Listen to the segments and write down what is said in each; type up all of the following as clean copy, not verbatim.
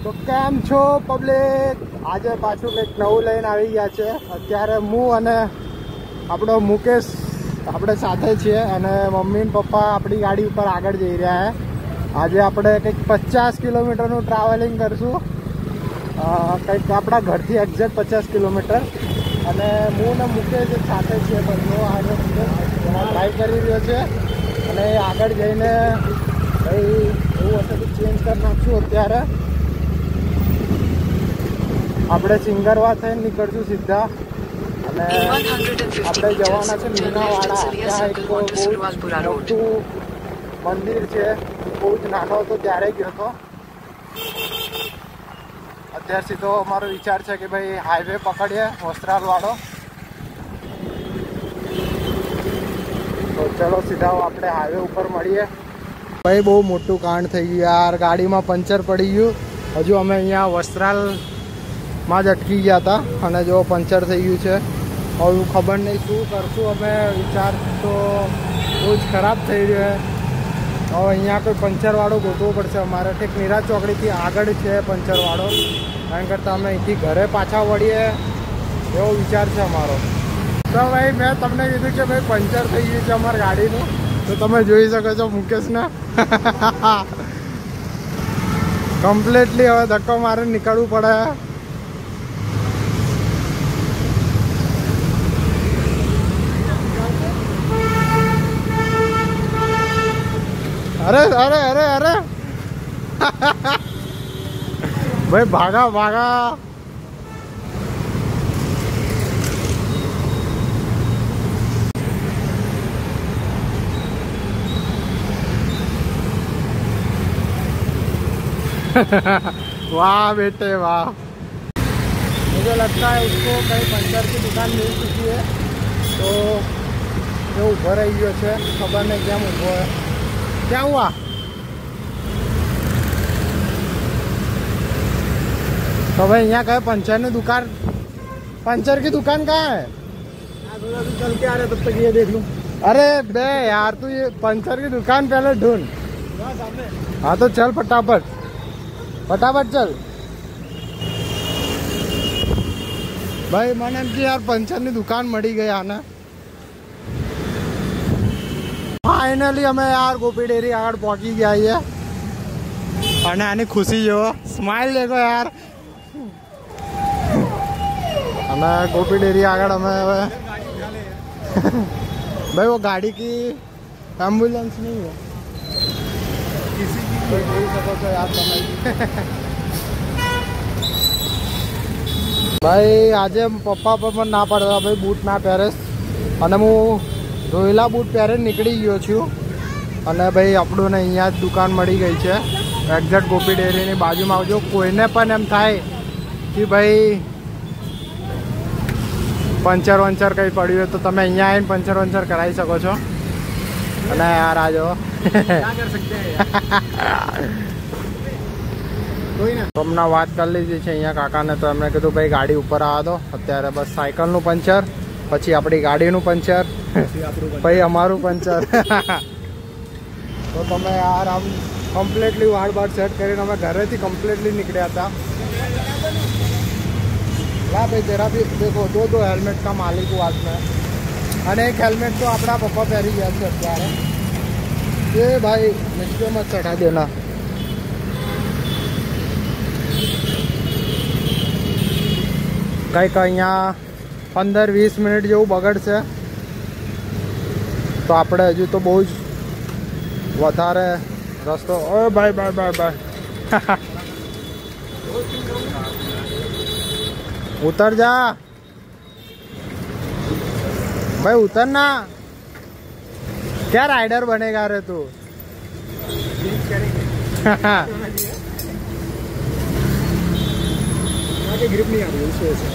તો કેમ છો પબ્લિક? આજે પાછું કંઈક નવું લઈને આવી ગયા છે. અત્યારે હું અને આપણો મુકેશ આપણે સાથે છીએ અને મમ્મી ને પપ્પા આપણી ગાડી ઉપર આગળ જઈ રહ્યા છે. આજે આપણે કંઈક 50 કિલોમીટરનું ટ્રાવેલિંગ કરશું. કંઈક આપણા ઘરથી એક્ઝેક્ટ 50 કિલોમીટર. અને હું ને મુકેશ સાથે છીએ. બંને આગળ ટ્રાય કરી રહ્યો છે અને આગળ જઈને ભાઈ એવું હશે તો ચેન્જ કરી નાખશું. અત્યારે આપણે સિંગરવા થઈને નીકળશું સીધા અને આપણે જવાના છે મીનાવાડા. ત્યાં એક બહુ મોટું મંદિર છે. બહુ જ નાનો હતો ત્યારે ગયો હતો. અત્યારથી તો અમારો વિચાર છે કે ભાઈ હાઈવે પકડીએ વસ્ત્રાલ વાળો. તો ચલો સીધા આપણે હાઈવે ઉપર મળીએ. ભાઈ બહુ મોટું કાંડ થઈ ગયું યાર. ગાડીમાં પંચર પડી ગયું. હજુ અમે અહીંયા વસ્ત્રાલમાં જ અટકી ગયા હતા અને જો પંચર થઈ ગયું છે. હવે ખબર નહીં શું કરશું અમે. વિચાર તો બહુ જ ખરાબ થઈ રહ્યો છે. હવે અહીંયા કોઈ પંચરવાળો ગોતવો પડશે અમારે. ઠીક નિરાજ ચોકડીથી આગળ છે પંચરવાળો. કારણ કરતાં અમે અહીંથી ઘરે પાછા વળીએ એવો વિચાર છે અમારો. તો ભાઈ મેં તમને કીધું કે ભાઈ પંચર થઈ ગયું છે અમારી ગાડીનું. તો તમે જોઈ શકો છો મુકેશને કમ્પ્લીટલી હવે ધક્કો મારે નીકળવું પડે. અરે અરે અરે અરે ભાઈ ભાગા ભાગા. वाह बेटे वाह. मुझे लगता है उसको कहीं पंचर की दुकान मिल चुकी है. तो जो ऊभो रही गयो है खबर नहीं क्या ऊभो है. क्या हुआ? तो भाई यहाँ कहे पंचर की दुकान. पंचर की दुकान कहाँ है? चल के आ रहे तब तक ये देख लूं. अरे बे यार तू ये पंचर की दुकान पहले ढूंढ. हाँ तो चल फटाफट फटाफट चल. भाई મને એમ કે યાર પંચરની દુકાન મળી ગઈ આને. ફાઇનલી અમે યાર ગોપી ડેરી આગળ પહોંચી ગયા છીએ અને આની ખુશી જોવો. સ્માઇલ દેખો યાર. અને ગોપી ડેરી આગળ અમે હવે भाई वो गाड़ी की एम्बुलेंस नहीं है तो જોઈ શકો છો યાર તમે. ભાઈ આજે પપ્પા પર મને ના પાડતા ભાઈ બૂટ ના પહેરે અને હું ધોયેલા બૂટ પહેરે નીકળી ગયો છું. અને ભાઈ આપણું ને અહીંયા જ દુકાન મળી ગઈ છે એક્ઝેક્ટ ગોપી ડેરીની બાજુમાં. આવજો કોઈને પણ એમ થાય કે ભાઈ પંચર વંચર કંઈ પડ્યું હોય તો તમે અહીંયા આવીને પંચર વંચર કરાવી શકો છો. અને યાર આ જો હમણાં વાત કરી લીધી છે અહીંયા કાકાને. તો એમણે કીધું ભાઈ ગાડી ઉપર આવવા દો. અત્યારે બસ સાયકલનું પંચર, પછી આપણી ગાડીનું પંચર, પછી અમારું પંચર. તો તમે યાર આમ કમ્પ્લીટલી વાળ બાર સેટ કરીને અમે ઘરેથી કમ્પ્લીટલી નીકળ્યા હતા. ला भाई तेरा भी देखो दो हेलमेट का मालिक हूँ आज में. અને એક હેલ્મેટ તો આપણા પપ્પા પહેરી ગયા છે અત્યારે. એ ભાઈ નીચે મત ચઢા દેના. કંઈક અહીંયા 15-20 મિનિટ જેવું બગડશે. તો આપણે હજુ તો બહુ જ વધારે રસ્તો. ઓ બાય બાય બાય બાય. उतर जा भाई उतर ना. क्या राइडर बनेगा रे तू? ग्रिप नहीं आ रही उस वजह से.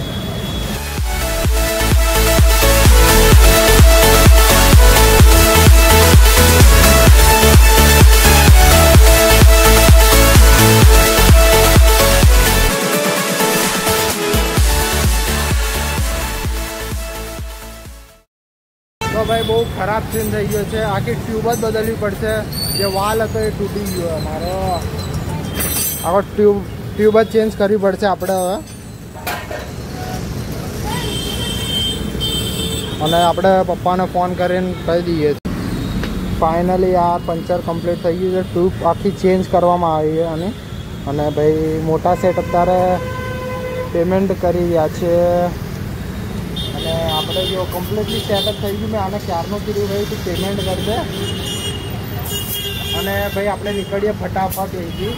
તો ભાઈ બહુ ખરાબ સીન થઈ ગયો છે. આખી ટ્યુબ જ બદલવી પડશે. જે વાલ હતો એ તૂટી ગયો અમારો. આખો ટ્યુબ ટ્યુબ જ ચેન્જ કરવી પડશે આપણે હવે. અને આપણે પપ્પાને ફોન કરીને કહી દઈએ. ફાઇનલી આ પંચર કમ્પ્લીટ થઈ ગયું છે. ટ્યુબ આખી ચેન્જ કરવામાં આવી છે અને ભાઈ મોટા સેટ અત્યારે પેમેન્ટ કરી રહ્યા છે. અને આપણે જો કમ્પ્લીટલી સેટઅપ થઈ ગયું. મેં આને ક્યારનું કીધું ભાઈ તું પેમેન્ટ કરી દે. અને ભાઈ આપણે નીકળીએ ફટાફટ અહીંથી.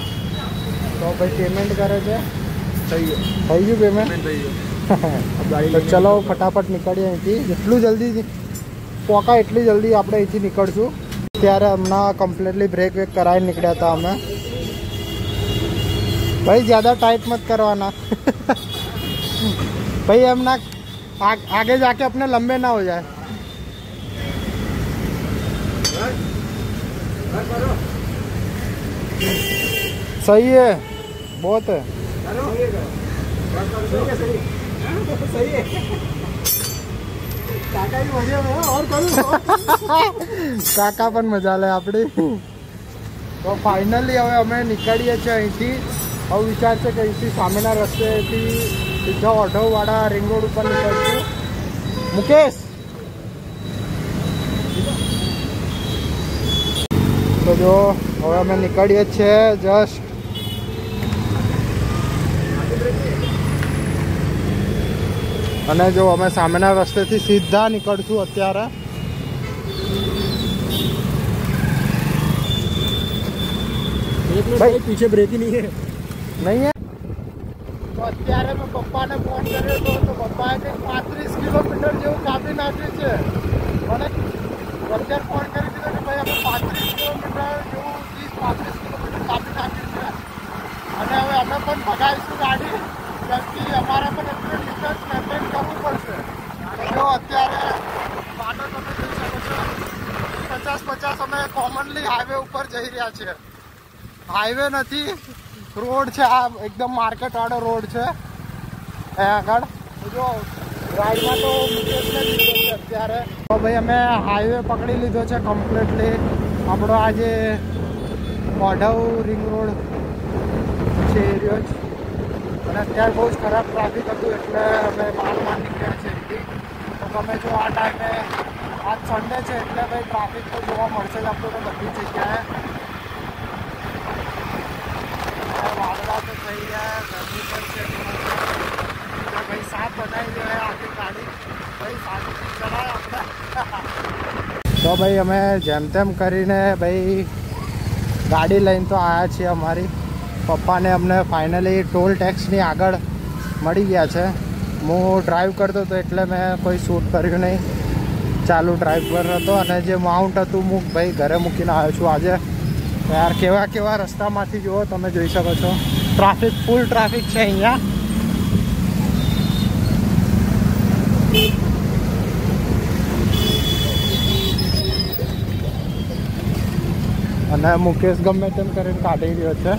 તો ભાઈ પેમેન્ટ કરે છે. થઈ ગયું પેમેન્ટ થઈ ગયું. તો ચલો ફટાફટ નીકળીએ અહીંથી. જેટલું જલ્દી પોકા એટલી જલ્દી આપણે અહીંથી નીકળશું. ત્યારે હમણાં કમ્પ્લીટલી બ્રેક વેક કરાવીને નીકળ્યા હતા અમે. भाई ज़्यादा टाइट मत करवाना भाई, हम ना आगे जाके अपने लंबे ना हो जाए. सही है, बहुत है. सही है. કાકા પણ મજા લે આપણી. તો ફાઇનલી હવે અમે નીકળીએ છીએ અહીંથી. હવે વિચાર છે કે અહીંથી સામેના રસ્તેથી સીધા ઓઢવવાળા રિંગ રોડ ઉપર નીકળશું. મુકેશ તો જો હવે અમે નીકળીએ છીએ જસ્ટ. અને જો અમે સામેના રસ્તેથી સીધા નીકળશું અત્યારે. भाई पीछे ब्रेक ही नहीं है. नहीं है. तो અત્યારે મેં પપ્પાને ફોન કર્યો હતો. તો પપ્પાએ કંઈક 35 કિલોમીટર જેવું કાપી નાખ્યું છે. અને અત્યારે ફોન કરી દીધો કે ભાઈ અમે 35 કિલોમીટર જેવું 30-35 કિલોમીટર કાપી નાખ્યું છે. અને હવે અમે પણ ભગાવીશું ગાડી, કેમ કે અમારે પણ એટલું ડિસ્ટન્સ મેન્ટેન કરવું પડશે. જો અત્યારે પાટો તમે જોઈ શકો છો 50-50 અમે કોમનલી હાઈવે ઉપર જઈ રહ્યા છીએ. હાઈવે નથી, રોડ છે. આ એકદમ માર્કેટ વાળો રોડ છે અહીંયા આગળ. જો રાઈડમાં તો મુકેશને લીધો છે અત્યારે. તો ભાઈ અમે હાઈવે પકડી લીધો છે કમ્પ્લીટલી. આપણો આ જે ઓઢવ રિંગ રોડ છે એરિયો જ. અને અત્યારે બહુ જ ખરાબ ટ્રાફિક હતું એટલે અમે બારમાં નીકળ્યા છે એથી. તો તમે જો આ ટાઈમે આજ સન્ડે છે એટલે ભાઈ ટ્રાફિક તો જોવા મળશે જ આપણને બધી જગ્યાએ. વાદળા તો થઈ ગયા, ગરમી પણ છે. ભાઈ સાફ બનાવી દેવાય આખી ગાડી. ભાઈ સાફ ચલાવે આપણે. તો ભાઈ અમે જેમ તેમ કરીને ભાઈ ગાડી લઈને તો આવ્યા છીએ અમારી. પપ્પાને અમને ફાઇનલી ટોલ ટેક્સની આગળ મળી ગયા છે. હું ડ્રાઈવ કરતો હતો એટલે મેં કોઈ શૂટ કર્યું નહીં. ચાલુ ડ્રાઈવ પર હતો. અને જે માઉન્ટ હતું હું ભાઈ ઘરે મૂકીને આવ્યો છું આજે. યાર કેવા કેવા રસ્તામાંથી જુઓ તમે જોઈ શકો છો. ટ્રાફિક ફૂલ ટ્રાફિક છે અહીંયા. અને મુકેશ ગમે તેમ કરીને કાઢી રહ્યો છે.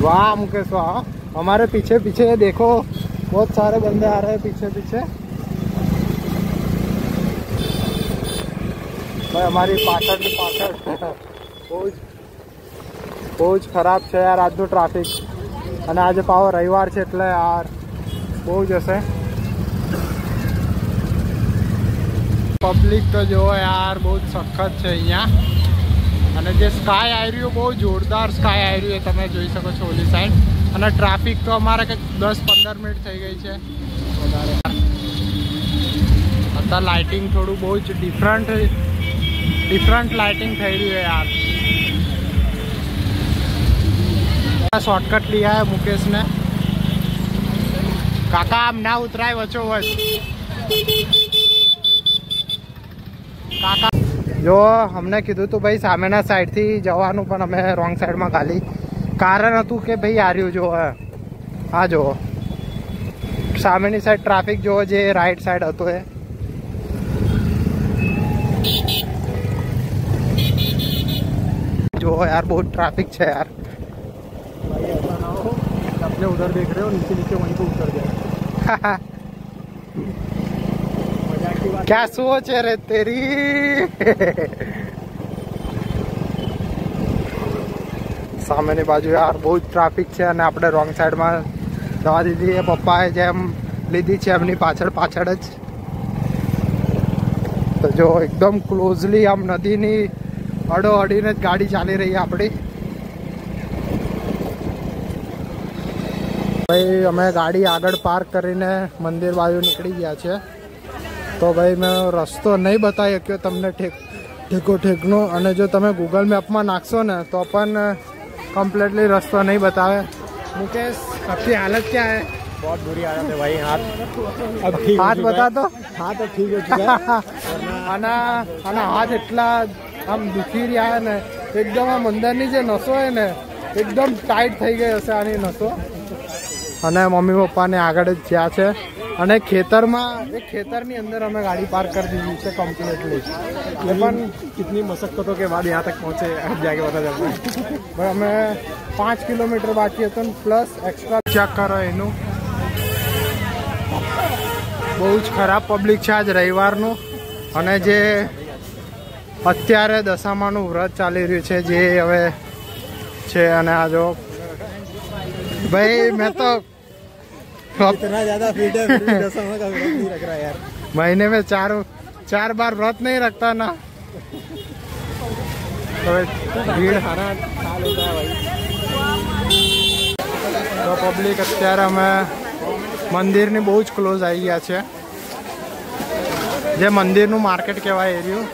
वाह मुकेश वाह. हमारे पीछे पीछे देखो बहुत सारे बंदे आ रहे हैं पीछे पीछे. भाई हमारी पाछड़ બહુ જ ખરાબ છે યાર આજનું ટ્રાફિક. અને આજે પાવો રવિવાર છે એટલે યાર બહુ જ હશે પબ્લિક. તો જો યાર બહુ જ સખત છે અહીંયા. અને જે સ્કાય આવી રહ્યું બહુ જોરદાર સ્કાય આવી રહ્યું તમે જોઈ શકો છો ઓલી સાઈડ. અને ટ્રાફિક તો અમારે કંઈક 10-15 મિનિટ થઈ ગઈ છે વધારે. અત્યારે લાઇટિંગ થોડું બહુ જ ડિફરન્ટ લાઇટિંગ થઈ રહ્યું है यार. शॉर्टकट लिया है मुकेश ने. काका आम ना उतराय वचो वच. काका જો અમને કીધું હતું ભાઈ સામેના સાઈડથી જવાનું, પણ અમે રોંગ સાઈડમાં ખાલી. કારણ હતું કે ભાઈ હાર્યું જો હા જો સામેની સાઈડ ટ્રાફિક જોવો જે રાઈટ સાઈડ હતો એ. जो यार बहुत ट्रैफिक है यार. भाई ऐसा ना हो अपने उधर देख रहे हो नीचे नीचे वहीं पे उतर जाए. क्या सोच है रे तेरी. સામેની બાજુ યાર બહુ જ ટ્રાફિક છે અને આપણે રોંગ સાઈડમાં દવા દીધી એ પપ્પાએ જેમ લીધી છે એમની પાછળ પાછળ જ. તો જો એકદમ ક્લોઝલી આમ નદીની અડીને જ ગાડી ચાલી રહી છે આપણી. ભાઈ અમે ગાડી આગળ પાર્ક કરીને મંદિર બાજુ નીકળી ગયા છે. તો ભાઈ મેં રસ્તો નહીં બતાવી શક્યો તમને ઠેકનો, અને જો તમે ગૂગલ મેપમાં નાખશો ને તો પણ कम्प्लीटली रस्तो नहीं बतावे. मुकेश आपकी हालत क्या है? बहुत बुरी हालत है भाई. हाथ अब ठीक हाथ बता दो. हाथ अब ठीक हो चुका है. અને હાથ એટલા આમ દુખી રહ્યા ને એકદમ આમ અંદરની જે નસો હોય ને એકદમ ટાઈટ થઈ ગઈ હશે આની નસો. અને મમ્મી પપ્પાને આગળ જ જ્યાં છે અને ખેતરની અંદર અમે ગાડી પાર્ક કરી દીધી છે કમ્પ્લીટલી. ये पण कितनी मशक्कतों के बाद यहाँ तक पहुँचे अब जाके पता चलता है. ભાઈ અમે 5 કિલોમીટર બાકી હતું પ્લસ એક્સ્ટ્રા ચેક કરો એનું. બહુ જ ખરાબ પબ્લિક છે આજ રવિવારનું. અને જે અત્યારે દશામાનું વ્રત ચાલી રહ્યું છે જે હવે છે. અને આ જો ભાઈ મેં તો इतना ज्यादा फिट है फिर भी दशमा का व्रत नहीं रख रहा यार. महीने में चार बार व्रत नहीं रखता ना. तो भीड़ खाना खा लेता है भाई. તો પબ્લિક અત્યારે અમે મંદિરની બહુ જ ક્લોઝ આવી ગયા છે. જે મંદિરનું માર્કેટ કહેવાય એરિયું.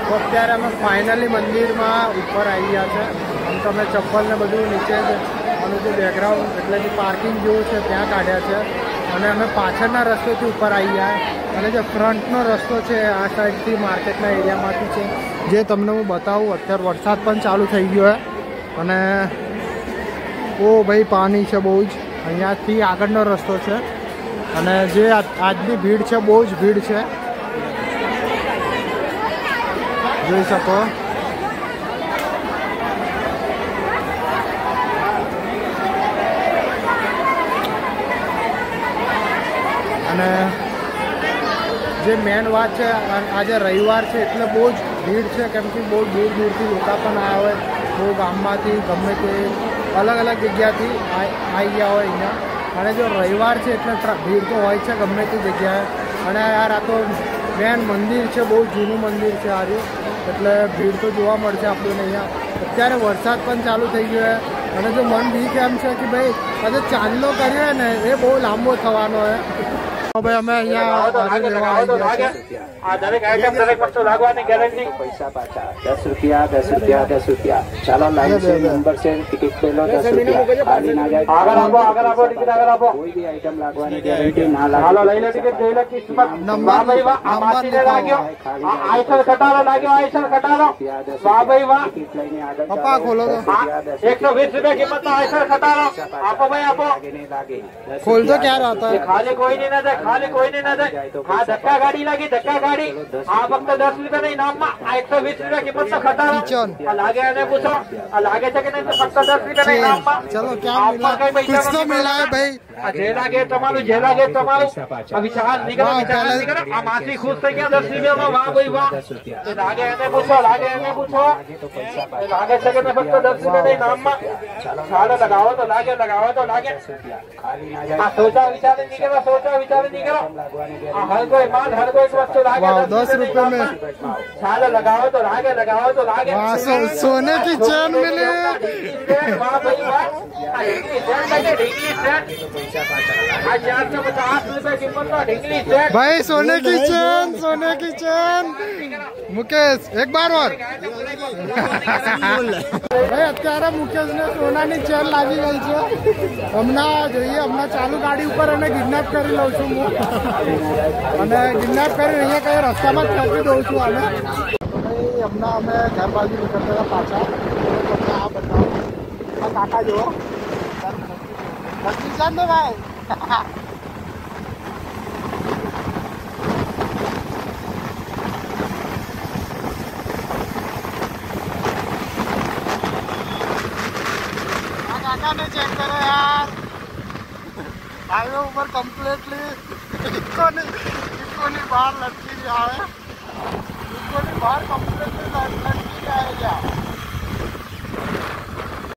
તો અત્યારે અમે ફાઇનલી મંદિરમાં ઉપર આવી ગયા છે. આમ તમે ચપ્પલ ને બધું નીચે જ અને જે બેકગ્રાઉન્ડ એટલે કે પાર્કિંગ જેવું છે ત્યાં કાઢ્યા છે. અને અમે પાછળના રસ્તેથી ઉપર આવી ગયા. અને જે ફ્રન્ટનો રસ્તો છે આ સાઈડથી માર્કેટના એરિયામાંથી છે જે તમને હું બતાવું. અત્યારે વરસાદ પણ ચાલુ થઈ ગયો છે અને ઓ ભાઈ પાણી છે બહુ જ. અહીંયાથી આગળનો રસ્તો છે અને જે આજની ભીડ છે બહુ જ ભીડ છે જોઈ શકો. અને જે મેન વાત છે આજે રવિવાર છે એટલે બહુ જ ભીડ છે. કેમ કે બહુ દૂર દૂરથી લોકો પણ આવ્યા હોય. બહુ ગામમાંથી ગમે તે અલગ અલગ જગ્યાથી આવી ગયા હોય અહીંયા. અને જો રવિવાર છે એટલે ભીડ તો હોય છે ગમે તે જગ્યાએ. અને યાર આ તો મેન મંદિર છે, બહુ જૂનું મંદિર છે આજે એટલે ભીડ તો જોવા મળશે આપણને અહીંયા. અત્યારે વરસાદ પણ ચાલુ થઈ ગયો છે અને જો મન બી કેમ છે કે ભાઈ આજે ચાંદલો કર્યો ને એ બહુ લાંબો થવાનો છે. ભાઈ અમે અહીંયા દરેક આઈટમ દરેક વસ્તુ લાગવાની ગેરંટી. પૈસા પાછા 10 રૂપિયા 10 રૂપિયા 10 રૂપિયા. ચાલો લાઈન से नंबर से टिकट ले लो 10 રૂપિયા. ખાલી ના જાય. આગળ આપો ટિકિટ આગળ આપો. કોઈ બી આઈટમ લાગવાની ગેરંટી ના લાગે. હાલો લઈ લો ટિકિટ જોઈ લો કિસ્મત. વાહ ભાઈ વાહ. આ માસીને લાગ્યો. આઈસર કટારો લાગ્યો. આઈસર કટારો. વાહ ભાઈ વાહ. ટિકિટ લઈને આગળ પપ્પા ખોલો તો. 120 રૂપિયા કિંમતનો આઈસર કટારો. આપો ભાઈ આપો. खोल दो क्या रहता है. ખાલી કોઈ નહીં ના જાય. ખાલી કોઈ નહીં ના જાય. હા ધક્કા ગાડી લાગી. ધક્કા ગાડી. આ ફક્ત 10 રૂપિયા ઇનામમાં 120 રૂપિયા કિંમતનો ખટારો. આ લાગે એને પૂછો. આ લાગે છે કે નહીં? ફક્ત 10 રૂપિયા ઇનામમાં. चलो क्या मिला? कुछ तो मिला है भाई. જે લાગે તમારું, જે લાગે તમારું. વિચાર નીકળો, વિચાર નીકળો. આ માસી ખુશ થઈ ગયા 10 રૂપિયામાં. વાહ ભાઈ વાહ. એ લાગે એને પૂછો. લાગે એને પૂછો. લાગે છે કે ફક્ત 10 રૂપિયા ઇનામમાં. ચાલો લગાવો તો લાગે. લગાવો તો લાગે. આ સોચા વિચાર નીકળો. સોચા વિચાર નીકળો. हर कोई माल, हर कोई वस्तु लागे. 10 रुपए में. चालो लगाओ तो लागे. लगाओ तो लागे. सोने की चैन मिली. वाह भाई वाह. ढींगली सेट लगे. ढींगली सेट. आज 450 रुपए किम्मत का ढींगली सेट. भाई सोने की चैन. सोने की चैन. मुकेश एक बार और. ભાઈ અત્યારે મુકેશને સોનાની ચેન લાગી ગઈ છે. હમણાં જોઈએ. હમણાં ચાલુ ગાડી ઉપર અને કિડનેપ કરી લઉં છું હું. અને કિડનેપ કરીને અહીંયા કઈ રસ્તામાં જ ફેંકી દઉં છું આને. ભાઈ હમણાં અમે ઘર બાજુ નીકળતા હતા પાછા. તમને આ બતાવો. આ કાકા જુઓ. નક્કી છે ને ભાઈ. કાકાને ચેક કરો યાર. हाईवे ऊपर कम्प्लीटली इकोनी बाहर लटकी रहा है, इकोनी बाहर कम्प्लीटली